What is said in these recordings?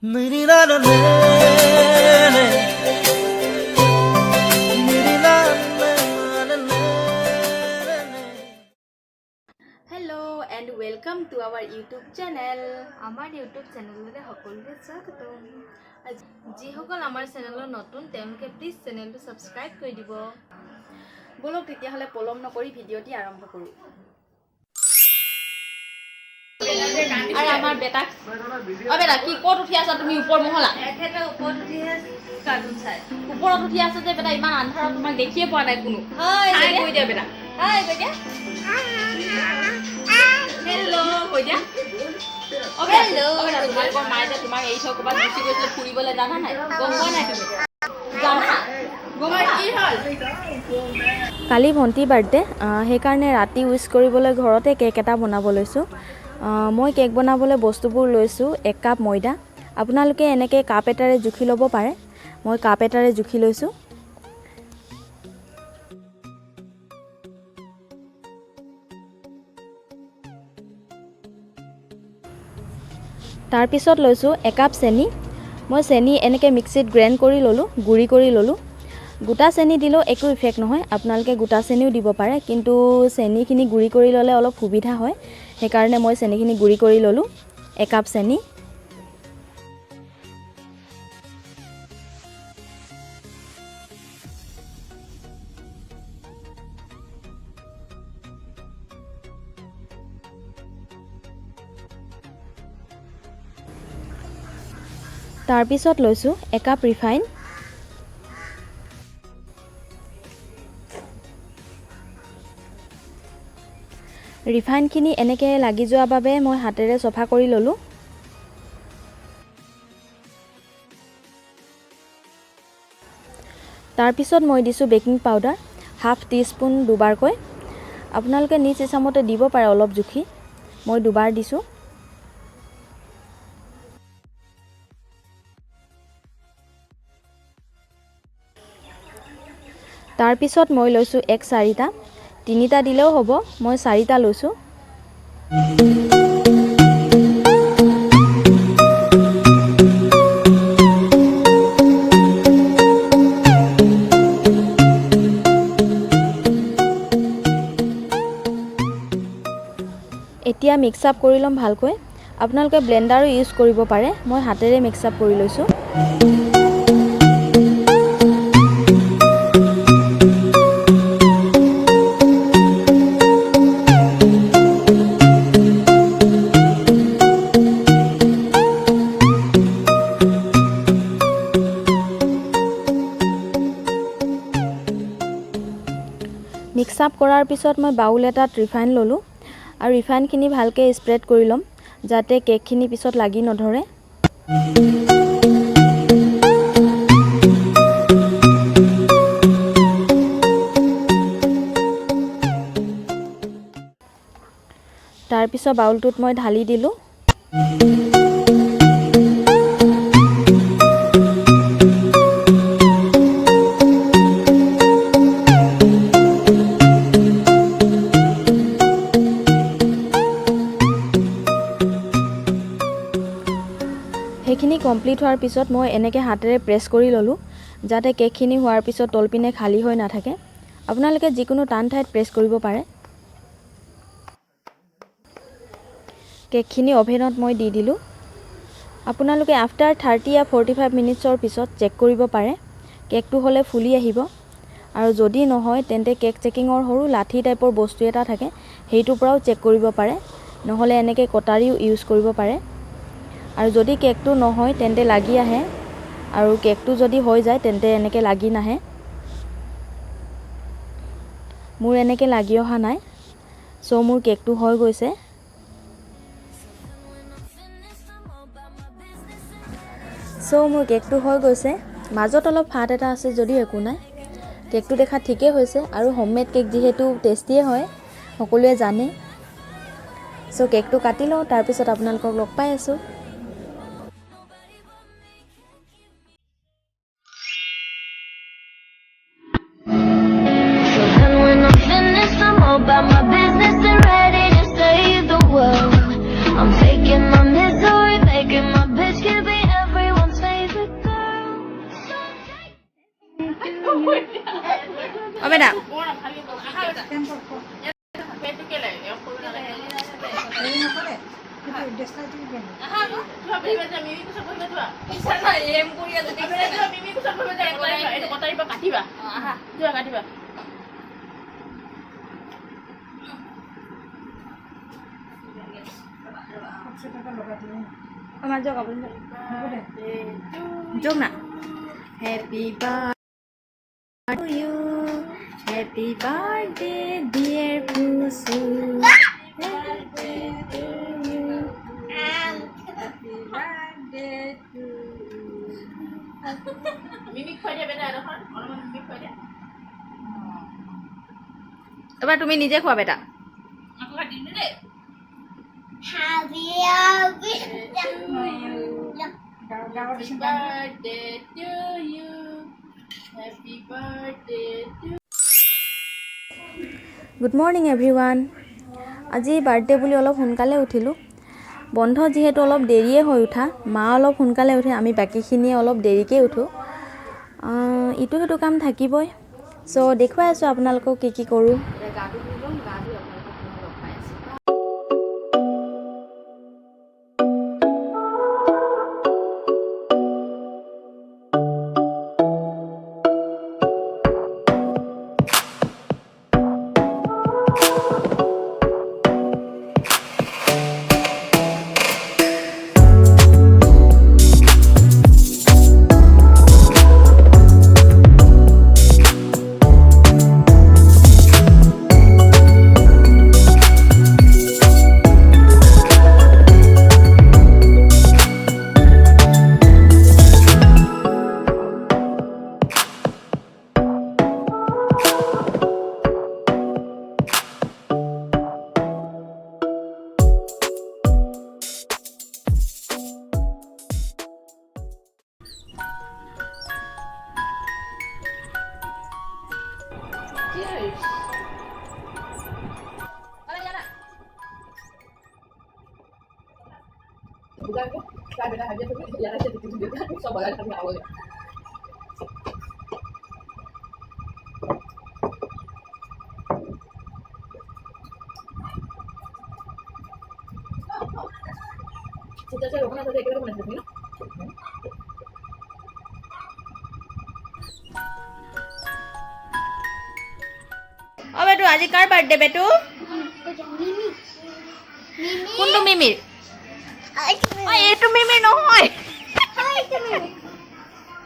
मेरी लाल ने मेरी लाल ने Hello and welcome to our YouTube channel. Our YouTube channel le hokolore स्वागतम. जी हकल आमार चैनेल नतुन तेमके प्लीज चैनल तो सब्सक्राइब কৰি দিব. বলক তেতিয়া হলে পলম নকৰি ভিডিওটি আৰম্ভ কৰো. আৰে আমাৰ বেটা বেটা কি কত উঠি আছা তুমি উপৰ মহলা এখেতে উপৰ উঠি কাৰ্টুন চাই উপৰত উঠি আছে যে বেটা ইমান আন্ধাৰত তোমাক দেখিয়ে পোৱা নাই কোনো হাই কৈ দিয়া বেটা হাই কৈ দিয়া হেল্ল কৈ দিয়া ওকে হেল্ল তোমালোকৰ মায়ে যে তোমাক এই থ ক'বাত গুচি গৈছিল ফুৰিবলৈ জানা নাই গম পোৱা নাই তুমি জানা গম কি হ'ল কালি ভণ্টি বাৰ্থডে সেইকাৰণে ৰাতি উইচ কৰিবলৈ ঘৰতে কেক এটা বনাব লৈছোঁ মই কেক বনাবলৈ বস্তুবোৰ লৈছোঁ 1 কাপ ময়দা আপোনালোকে এনেকৈ কাপ এটাৰে জুখি ল'ব পাৰে মই কাপ এটাৰে জুখি লৈছোঁ তাৰপিছত লৈছোঁ 1 কাপ চেনি মই চেনি এনেকৈ মিক্সিত গ্ৰাইণ্ড কৰি ল'লোঁ গুড়ি কৰি ল'লোঁ গোটা চেনি দিলেও একো ইফেক্ট নহয় আপোনালোকে গোটা চেনিও দিব পাৰে কিন্তু চেনিখিনি গুড়ি কৰি ল'লে অলপ সুবিধা হয় সেইকাৰণে মই চেনিখিনি গুড়ি কৰি ল'লোঁ 1 কাপ চেনি তাৰপিছত লৈছোঁ 1 কাপ ৰিফাইন ৰিফাইনখিনি এনেকৈ লাগি যোৱা বাবে মই হাতেৰে সফা কৰি ল'লোঁ তাৰপিছত মই দিছোঁ বেকিং পাউডাৰ হাফ টিস্পুন দুবাৰকৈ আপোনালোকে নিজ ইচ্ছামতে দিব পাৰে অলপ জুখি মই দুবাৰ দিছোঁ তাৰপিছত মই লৈছোঁ 1/4 তিনিটা দিলেও হ'ব মই 4টা লৈছোঁ এতিয়া মিক্স আপ কৰি লম ভালকৈ আপোনালোকে ব্লেন্ডাৰো ইউজ কৰিব পাৰে মই হাতেৰে মিক্স আপ কৰি লৈছোঁ মিক্স আপ কৰাৰ পিছত মই বাউল এটাত ৰিফাইন ল'লোঁ আৰু ৰিফাইনখিনি ভালকৈ স্প্ৰেড কৰি ল'ম যাতে কেকখিনি পিছত লাগি নধৰে তাৰপিছত বাউলটোত মই ঢালি দিলোঁ সেইখিনি কমপ্লিট হোৱাৰ পিছত মই এনেকৈ হাতেৰে প্ৰেছ কৰি ল'লোঁ যাতে কেকখিনি হোৱাৰ পিছত তলপিনে খালী হৈ নাথাকে আপোনালোকে যিকোনো টান ঠাইত প্ৰেছ কৰিব পাৰে কেকখিনি অভেনত মই দি দিলোঁ আপোনালোকে আফটাৰ 30 या 45 মিনিটছৰ পিছত চেক কৰিব পাৰে কেকটো হ'লে ফুলি আহিব আৰু যদি নহয় তেন্তে কেক চেকিঙৰ সৰু লাঠি টাইপৰ বস্তু এটা থাকে সেইটোৰ পৰাও চেক কৰিব পাৰে নহ'লে এনেকৈ কটাৰীও ইউজ কৰিব পাৰে আৰু যদি কেকটো নহয় তেন্তে লাগি আহে আৰু কেকটো যদি হৈ যায় তেন্তে এনেকৈ লাগি নাহে মোৰ এনেকৈ লাগি অহা নাই সো মোৰ কেকটো হৈ গৈছে সো মোৰ কেকটো হৈ গৈছে মাজত অলপ ফাট এটা আছে যদিও একো নাই কেকটো দেখা ঠিকই হৈছে আৰু হোমমেড কেক যিহেতু টেষ্টিয়ে হয় সকলোৱে জানে সো কেকটো কাটি লওঁ তাৰপিছত আপোনালোকক লগ পাই আছোঁ about my business and ready to save the world. I'm taking my misery, making my bitch give me everything. অ বেটা আমাৰ যোগ আপুনি যোগ না happy birthday to you happy birthday dear Phuchu এবাৰ তুমি নিজে খোৱা বেটা গুড মৰ্ণিং এভৰিৱান আজি বাৰ্থডে বুলি অলপ সোনকালে উঠিলোঁ বন্ধ যিহেতু অলপ দেৰিয়ে হৈ উঠা মা অলপ সোনকালে উঠে আমি বাকীখিনিয়ে অলপ দেৰিকৈ উঠোঁ ইটো সিটো কাম থাকিবই চ' দেখুৱাই আছোঁ আপোনালোকক কি কৰোঁ অ বেটু আজি কাৰ বাৰ্থডে বেটু কোনটো মিমিৰ এইটো মিমিৰ নহয়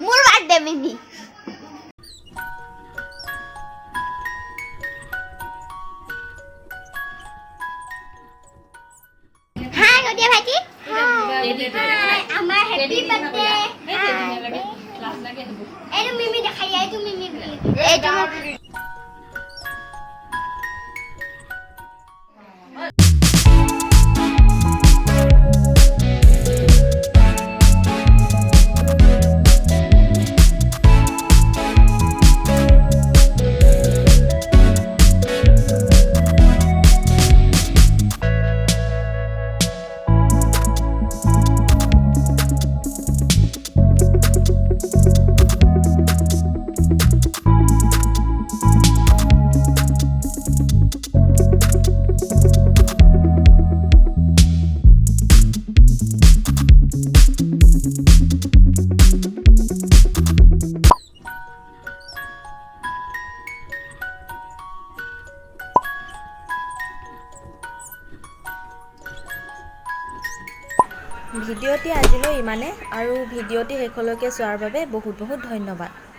মোৰ বাৰ্থডে মিমি হাই গদিয়া ভাইটি আমাৰ হেপী বাৰ্থডে এইটো মিমি দেখাই এইটো মিমি এইটো ভিডিঅ'টি আজিলৈ ইমানে আৰু ভিডিঅ'টি শেষলৈকে চোৱাৰ বাবে বহুত বহুত ধন্যবাদ